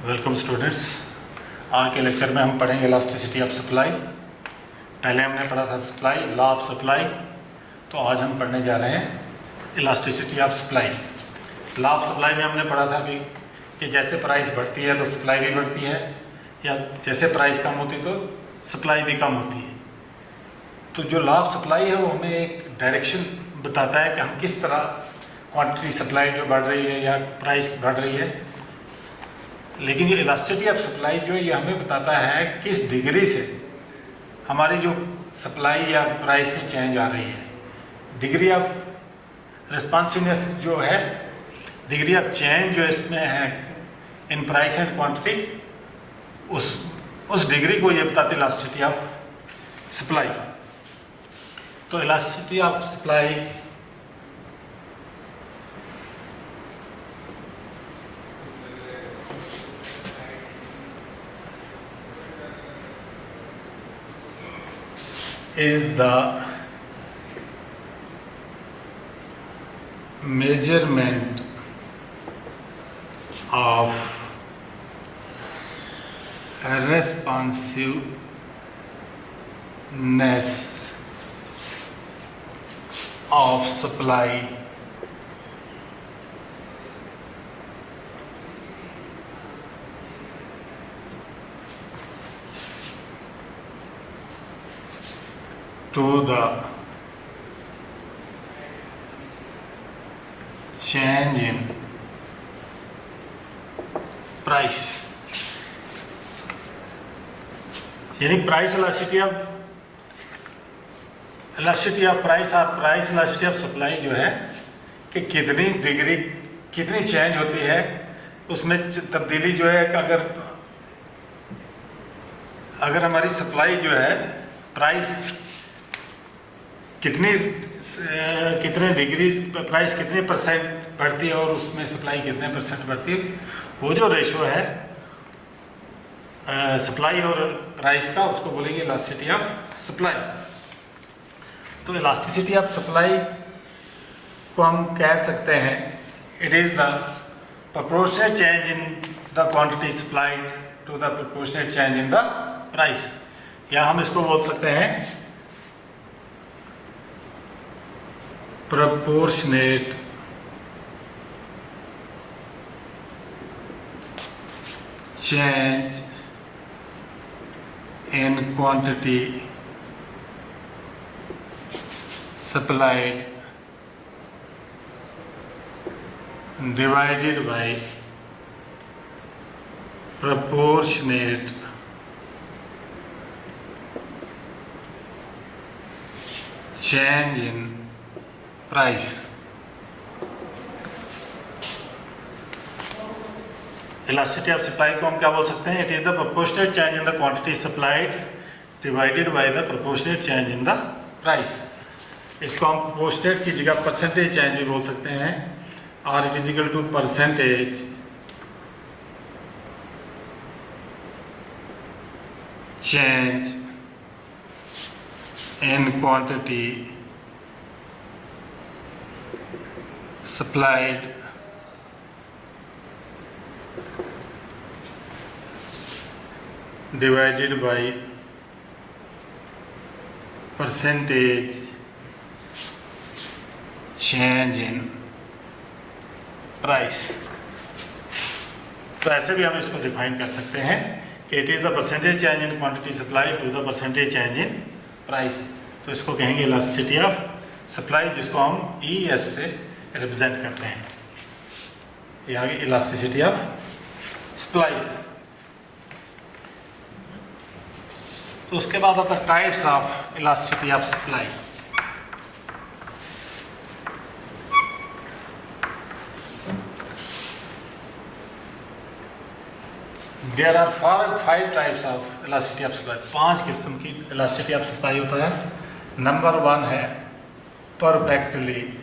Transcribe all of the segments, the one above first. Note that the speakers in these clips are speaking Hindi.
Welcome students. आज के लेक्चर में हम पढ़ेंगे इलास्टिसिटी ऑफ सप्लाई। पहले हमने पढ़ा था सप्लाई, लॉ ऑफ सप्लाई। तो आज हम पढ़ने जा रहे हैं elasticity of supply. Law of supply में हमने पढ़ा था कि जैसे प्राइस बढ़ती है तो सप्लाई भी बढ़ती है, या जैसे प्राइस कम होती तो सप्लाई भी कम होती है। तो जो लॉ ऑफ सप्लाई है वो हमें एक डायरेक्शन बताता है कि हम किस तरह क्वांटिटी सप्लाई जो बढ़ रही है या प्राइस बढ़ रही है। लेकिन ये इलास्टिसिटी ऑफ सप्लाई जो है ये हमें बताता है किस डिग्री से हमारी जो सप्लाई या प्राइस में चेंज आ रही है। डिग्री ऑफ रिस्पॉन्सिवनेस जो है, डिग्री ऑफ चेंज जो इसमें है इन प्राइस एंड क्वांटिटी, उस डिग्री को ये बताती है इलास्टिसिटी ऑफ सप्लाई। तो elasticity of supply is the measurement of responsiveness of supply to the change in price। यानी प्राइस इलास्टिसिटी ऑफ प्राइस और प्राइस इलास्टिसिटी ऑफ सप्लाई जो है कि कितनी डिग्री कितनी चेंज होती है, उसमें तब्दीली जो है। अगर हमारी सप्लाई जो है प्राइस कितने डिग्री प्राइस कितने परसेंट बढ़ती है और उसमें सप्लाई कितने परसेंट बढ़ती है, वो जो रेशो है सप्लाई और प्राइस का, उसको बोलेंगे इलास्टिसिटी ऑफ सप्लाई। तो इलास्टिसिटी ऑफ सप्लाई को हम कह सकते हैं it is the proportional change in the quantity supplied to the proportional change in the price, या हम इसको बोल सकते हैं proportionate change in quantity supplied divided by proportionate change in price. Elasticity of supply को हम क्या बोल सकते हैं? It is the proportional change in the quantity supplied divided by the proportional change in the price. इसको हम प्रोपोर्शनल की जगह परसेंटेज चेंज भी बोल सकते हैं, और it is equal to percentage change in quantity supplied divided by percentage change in price। तो ऐसे भी हम इसको डिफाइन कर सकते हैं कि it is the percentage change in quantity supply to the percentage change in price. तो इसको कहेंगे इलास्टिसिटी ऑफ सप्लाई, जिसको हम ES से रिप्रेजेंट करते हैं। ये आगे इलास्टिसिटी ऑफ सप्लाई। तो उसके बाद आता है types of elasticity of supply. There are 5 types of elasticity of supply. 5 किस्म की इलास्टिसिटी ऑफ सप्लाई होता है। नंबर 1 है perfectly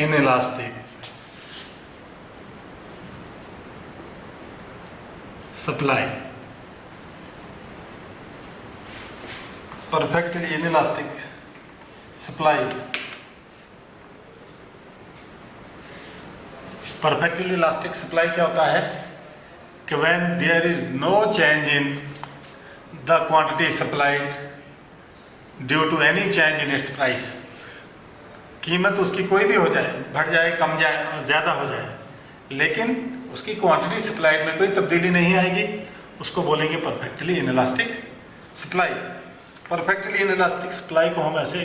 inelastic supply। perfectly inelastic supply perfectly elastic supply क्या होता है कि when there is no change in the quantity supplied due to any change in its price, कीमत उसकी कोई भी हो जाए, बढ़ जाए, कम जाए, ज़्यादा हो जाए, लेकिन उसकी क्वांटिटी सप्लाइड में कोई तब्दीली नहीं आएगी, उसको बोलेंगे perfectly inelastic supply. Perfectly inelastic supply को हम ऐसे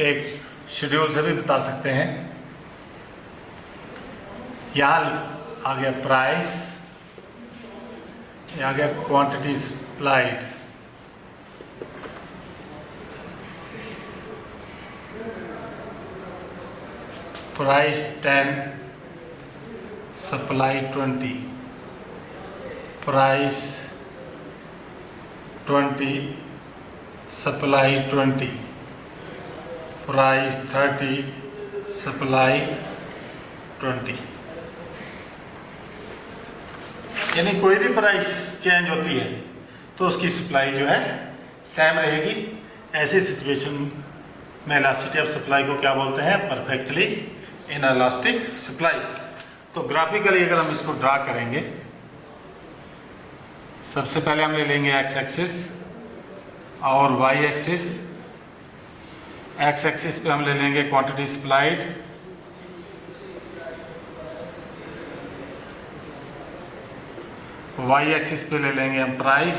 एक शेड्यूल से भी बता सकते हैं। यहाँ आ गया प्राइस, यहाँ आ गया quantity supplied, price 10, supply 20, price 20, supply 20, price 30, supply 20। यानी कोई भी प्राइस चेंज होती है तो उसकी सप्लाई जो है सेम रहेगी। ऐसी सिचुएशन में इलास्टिसिटी ऑफ सप्लाई को क्या बोलते हैं? Perfectly inelastic supply. तो ग्राफिकली अगर हम इसको ड्रा करेंगे, सबसे पहले हम ले लेंगे एक्स एक्सिस और वाई एक्सिस। एक्स एक्सिस पे हम ले लेंगे क्वांटिटी सप्लाइड, वाई एक्सिस पे ले लेंगे हम प्राइस,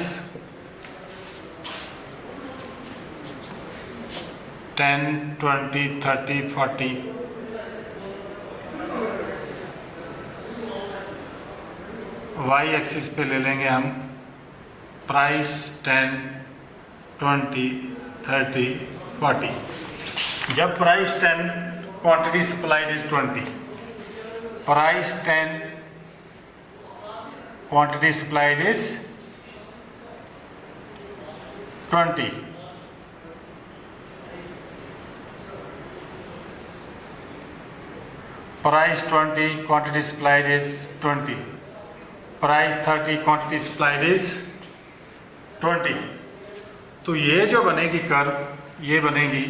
10, 20, 30, 40। वाई एक्सिस पे ले लेंगे हम प्राइस 10, 20, 30, 40। जब price 10, quantity supplied is 20, price 10, quantity supplied is 20। Price 20, quantity supplied is 20, price 30, quantity supplied is 20। तो ये जो बनेगी कर्व, ये बनेगी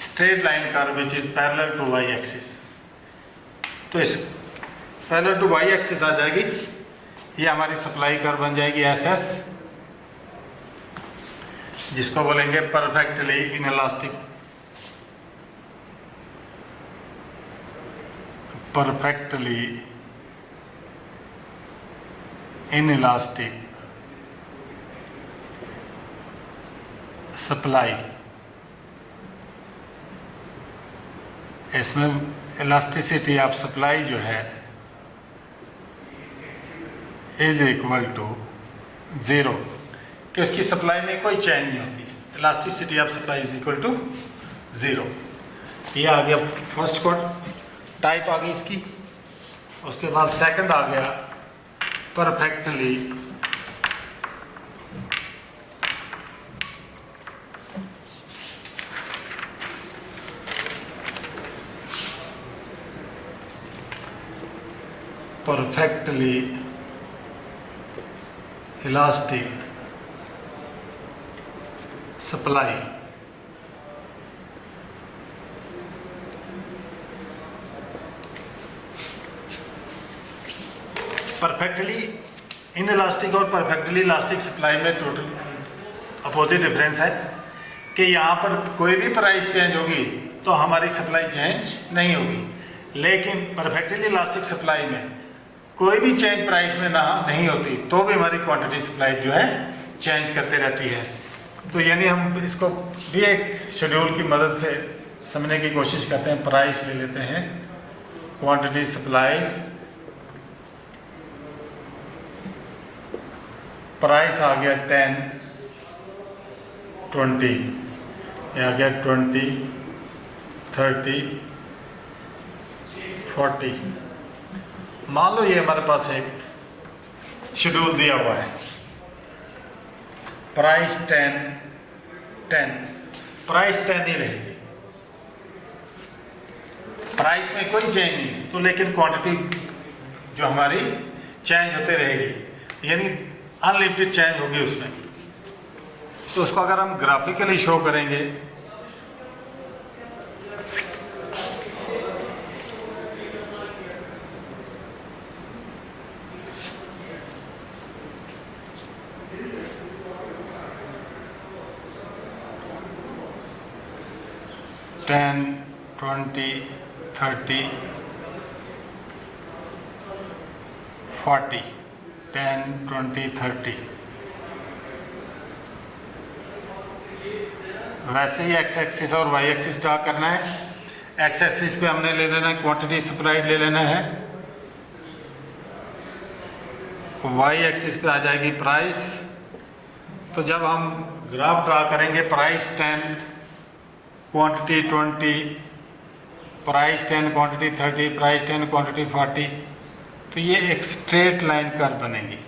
straight line curve which is parallel to Y axis. तो इस पैरेलल टू वाई एक्सिस आ जाएगी, ये हमारी सप्लाई कर्व बन जाएगी एस एस, जिसको बोलेंगे perfectly inelastic, perfectly inelastic supply. इसमें इलास्टिसिटी ऑफ सप्लाई जो है इज इक्वल टू 0, कि उसकी सप्लाई में कोई चेंज नहीं होती। Elasticity of supply is equal to 0। ये आ गया फर्स्ट टाइप आ गई इसकी। उसके बाद सेकंड आ गया perfectly elastic supply. Perfectly inelastic और परफेक्टली इलास्टिक सप्लाई में टोटल अपोजिट डिफरेंस है कि यहाँ पर कोई भी प्राइस चेंज होगी तो हमारी सप्लाई चेंज नहीं होगी, लेकिन परफेक्टली इलास्टिक सप्लाई में कोई भी चेंज प्राइस में नहीं होती तो भी हमारी क्वांटिटी सप्लाई जो है चेंज करते रहती है। तो यानी हम इसको भी एक शेड्यूल की मदद से समझने की कोशिश करते हैं। प्राइस ले लेते हैं, क्वांटिटी सप्लाइड, प्राइस आ गया 10, 20, ये आ गया 20, 30, 40। मान लो ये हमारे पास एक शेड्यूल दिया हुआ है, प्राइस 10, 10, प्राइस 10 ही रहेगी, प्राइस में कोई चेंज नहीं, तो लेकिन क्वांटिटी जो हमारी चेंज होते रहेगी, यानी अनलिमिटेड चेंज होगी उसमें। तो उसको अगर हम ग्राफिकली शो करेंगे, 10, 20, 30, 40, 10, 20, 30। वैसे ही एक्स एक्सिस और वाई एक्सिस ड्रा करना है। एक्स एक्सिस पे हमने ले लेना है क्वांटिटी सप्लाइड ले लेना है, वाई एक्सिस पे आ जाएगी प्राइस। तो जब हम ग्राफ ड्रा करेंगे price 10, quantity 20, price 10, quantity 30, price 10, quantity 40, तो ये एक स्ट्रेट लाइन कर्व बनेगी।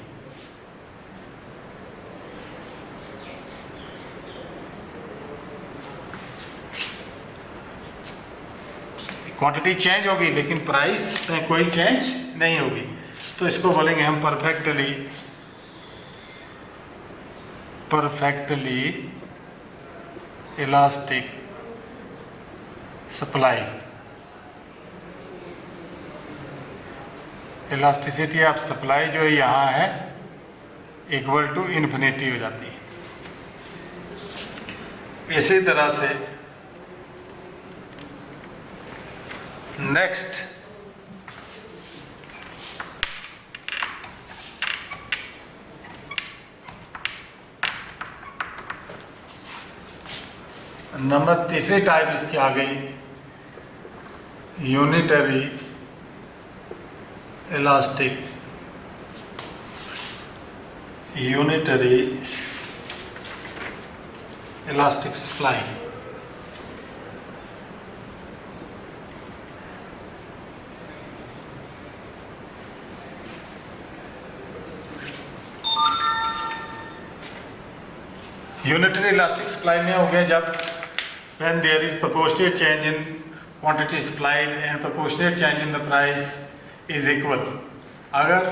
क्वांटिटी चेंज होगी लेकिन प्राइस में कोई चेंज नहीं होगी, तो इसको बोलेंगे हम perfectly elastic supply. Elasticity of supply जो यहाँ है इक्वल टू इन्फिनिटी हो जाती है। इसी तरह से नेक्स्ट नंबर तीसरी टाइप इसकी आ गई unitary elastic supply. Unitary elastic supply में हो गया जब when there is proportionate change in quantity supplied and proportionate change in the price is equal। अगर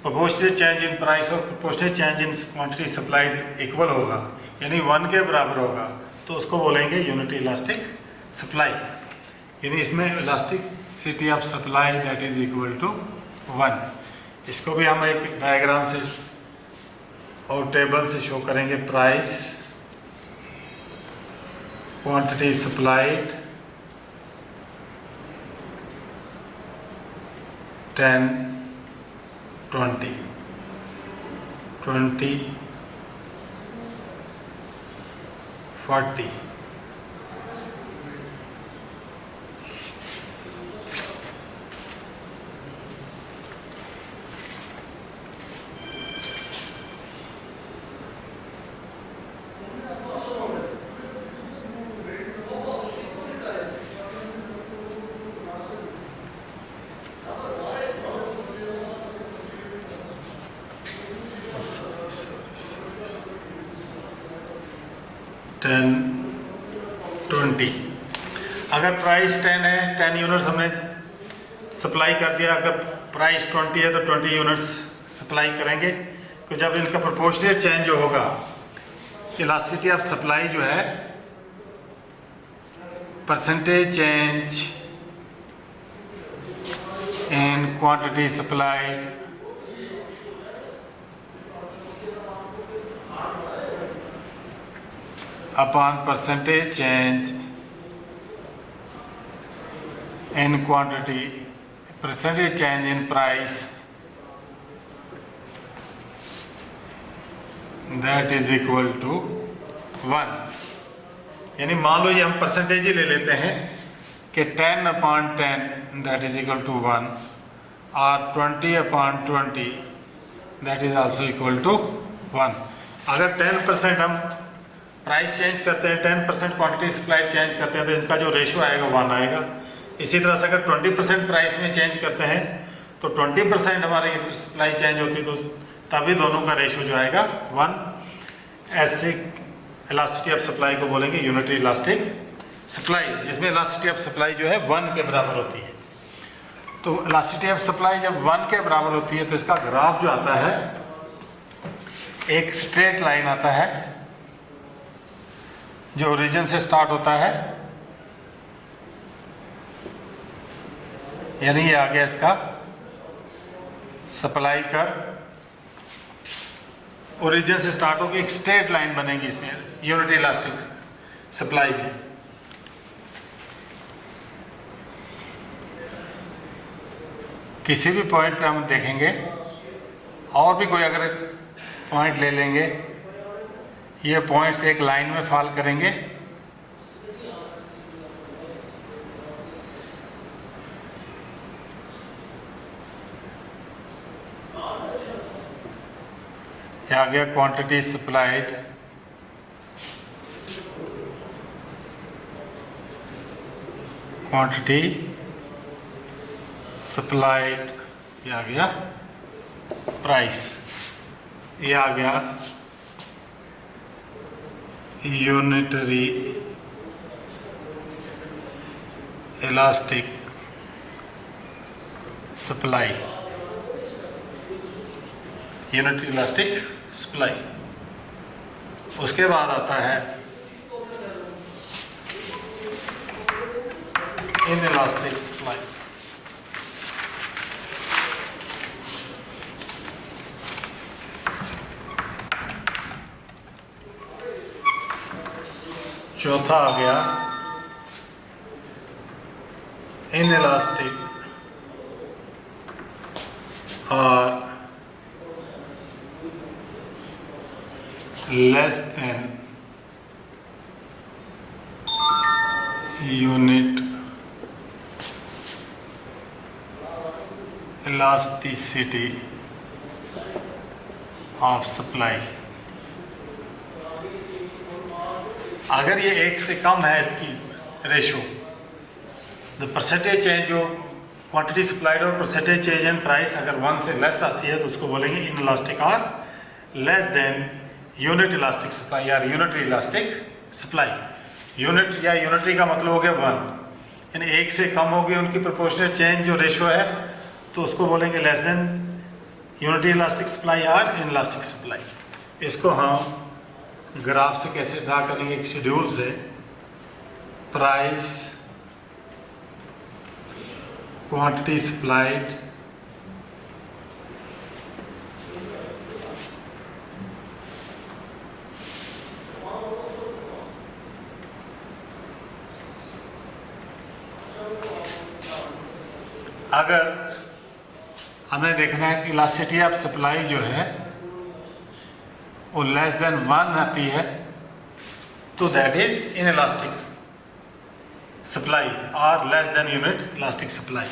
proportionate change in price और proportionate change in quantity supplied equal होगा यानी 1 के बराबर होगा तो उसको बोलेंगे यूनिटरी इलास्टिक सप्लाई। यानी इसमें elasticity of supply that is equal to 1। इसको भी हम एक डायग्राम से और टेबल से शो करेंगे। Price, quantity supplied, 10, 20, 40। अगर प्राइस 10 है, 10 यूनिट्स हमने सप्लाई कर दिया। अगर प्राइस 20 है तो 20 यूनिट्स सप्लाई करेंगे। तो जब इनका प्रोपोर्शनेट चेंज जो होगा, इलास्टिसिटी ऑफ सप्लाई जो है percentage change in quantity supplied upon percentage change in quantity, percentage change in price that is equal to 1। यानी मान लो ये हम परसेंटेज ही ले लेते हैं कि 10/10 that is equal to 1 और 20/20 that is also equal to 1। अगर 10% हम प्राइस चेंज करते हैं, 10% क्वांटिटी सप्लाई चेंज करते हैं तो इनका जो रेशो आएगा 1 आएगा। इसी तरह से अगर 20% प्राइस में चेंज करते हैं तो 20% हमारी सप्लाई चेंज होती है तो तभी दोनों का रेशो जो आएगा 1। ऐसे इलास्टिसिटी ऑफ सप्लाई को बोलेंगे यूनिटरी इलास्टिक सप्लाई, जिसमें इलास्टिसिटी ऑफ सप्लाई जो है 1 के बराबर होती है। तो इलास्टिसिटी ऑफ सप्लाई जब 1 के बराबर होती है तो इसका ग्राफ जो आता है एक स्ट्रेट लाइन आता है जो ओरिजिन से स्टार्ट होता है, यानी ये आ गया इसका सप्लाई कर। ओरिजिन से स्टार्ट होकर एक स्ट्रेट लाइन बनेगी इसमें यूनिटरी इलास्टिक सप्लाई में। किसी भी पॉइंट पे हम देखेंगे, और भी कोई अगर पॉइंट ले लेंगे, ये पॉइंट्स एक लाइन में फॉल करेंगे, ये आ गया क्वांटिटी सप्लाइड, क्वांटिटी सप्लाइड, ये आ गया प्राइस, ये आ गया unitary elastic supply, unitary elastic supply. उसके बाद आता है इनइलास्टिक सप्लाई। चौथा आ गया इनइलास्टिक और less then unit elasticity of supply. अगर ये 1 से कम है इसकी रेशो, द परसेंटेज चेंज जो क्वांटिटी सप्लाइड और परसेंटेज चेंज इन प्राइस अगर 1 से लेस आती है तो उसको बोलेंगे इनइलास्टिक और less then unit elastic supply या यूनिटरी इलास्टिक सप्लाई। यूनिट या यूनिटरी का मतलब हो गया 1, यानी 1 से कम होगी उनकी प्रोपोर्शनल चेंज जो रेशो है तो उसको बोलेंगे less than unitary elastic supply और इनइलास्टिक सप्लाई। इसको हम ग्राफ से कैसे ड्रा करेंगे, एक शेड्यूल से, प्राइस, क्वांटिटी सप्लाइड, अगर हमें देखना है कि इलास्टिसिटी ऑफ सप्लाई जो है वो लेस देन 1 आती है तो दैट इज इनइलास्टिक सप्लाई और less then unit elastic supply.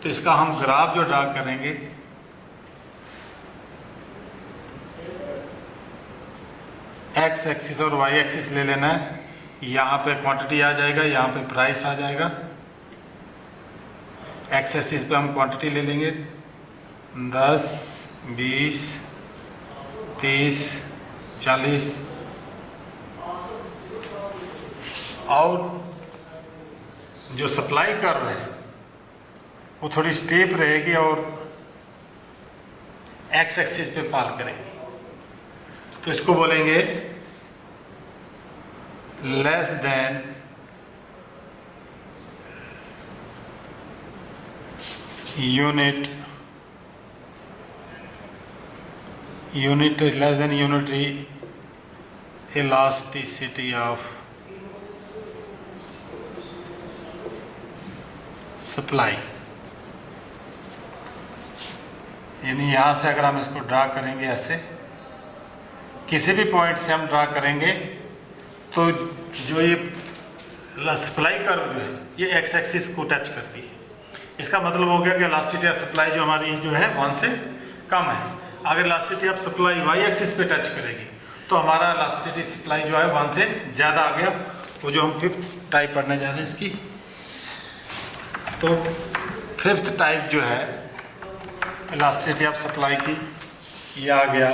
तो इसका हम ग्राफ जो ड्रा करेंगे, एक्स एक्सिस और वाई एक्सिस ले लेना है। यहाँ पे क्वांटिटी आ जाएगा, यहाँ पे प्राइस आ जाएगा। एक्स एक्सिस पे हम क्वांटिटी ले लेंगे 10, 20, 30, 40 और जो सप्लाई कर रहे हैं वो थोड़ी स्टेप रहेगी और एक्स एक्सिस पे फॉल करेगी, तो इसको बोलेंगे less than unit less than unitary elasticity of supply. यानी यहाँ से अगर हम इसको ड्रा करेंगे ऐसे, किसी भी पॉइंट से हम ड्रा करेंगे तो जो ये सप्लाई कर्व जो है ये एक्स एक्सिस को टच करती है। इसका मतलब हो गया कि इलास्टिसिटी ऑफ सप्लाई जो हमारी जो है 1 से कम है। अगर elasticity of supply Y axis पे टच करेगी तो हमारा इलास्टिसिटी सप्लाई जो है 1 से ज़्यादा आ गया। वो जो हम 5th टाइप पढ़ने जा रहे हैं इसकी, तो 5th टाइप जो है इलास्टिसिटी ऑफ सप्लाई की, ये आ गया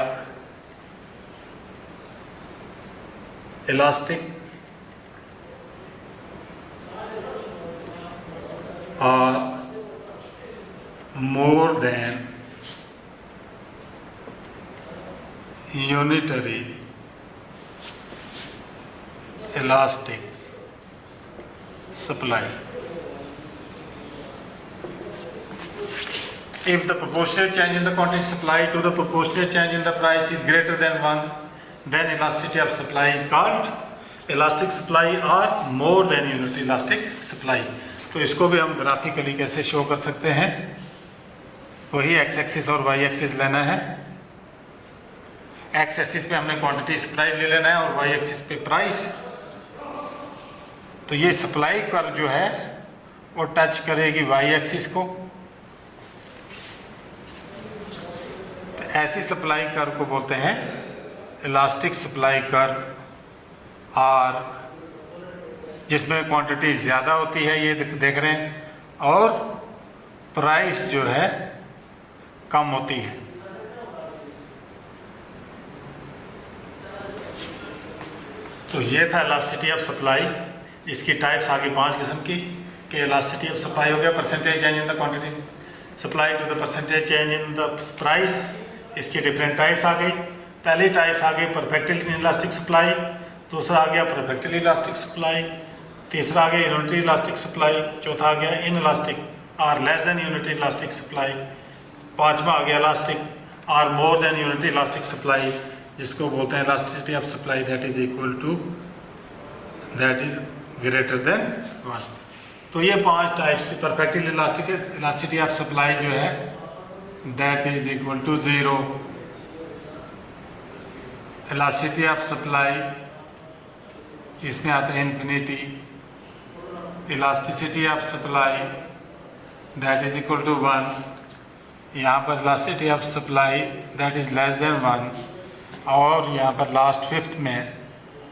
इलास्टिक और more than unitary elastic supply. If the proportional change in the quantity supplied to the proportional change in the price is greater than 1, then elasticity of supply is called elastic supply or more than unit elastic supply। तो इसको भी हम ग्राफिकली कैसे शो कर सकते हैं, वही एक्स एक्सिस और वाई एक्सिस लेना है। एक्स एक्सिस पे हमने क्वांटिटी सप्लाई ले लेना है और वाई एक्सिस पे प्राइस। तो ये सप्लाई कर्व जो है वो टच करेगी वाई एक्सिस को। तो ऐसी सप्लाई कर्व को बोलते हैं इलास्टिक सप्लाई कर्व, और जिसमें क्वांटिटी ज़्यादा होती है, ये देख रहे हैं, और प्राइस जो है कम होती है। तो ये था इलास्टिसिटी ऑफ सप्लाई। इसकी टाइप्स आगे 5 किस्म की कि इलास्टिसिटी ऑफ सप्लाई हो गया percentage change in the quantity supply to the percentage change in the price. इसकी डिफरेंट टाइप्स आ गई। पहली टाइप्स आ गई परफेक्टली इलास्टिक सप्लाई, दूसरा आ गया परफेक्टली इलास्टिक सप्लाई, तीसरा आ गया यूनिटरी इलास्टिक सप्लाई, चौथा आ गया इन इलास्टिक और less than unitary elastic supply, पांचवा आ गया इलास्टिक और more than unitary elastic supply, जिसको बोलते हैं elasticity of supply that is equal to that is greater than 1। तो ये 5 टाइप्स की perfectly elastic elasticity of supply जो है that is equal to 0। Elasticity of supply इसमें आता है infinity. Elasticity of supply that is equal to 1। यहाँ पर elasticity of supply that is less than 1, और यहाँ पर लास्ट फिफ्थ में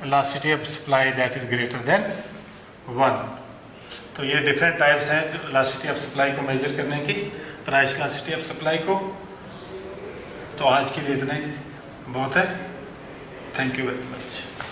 elasticity of supply that is greater than 1। तो ये डिफरेंट टाइप्स हैं इलास्टिसिटी ऑफ सप्लाई को मेजर करने की, प्राइस इलास्टिसिटी ऑफ सप्लाई को। तो आज के लिए इतना ही बहुत है। Thank you very much.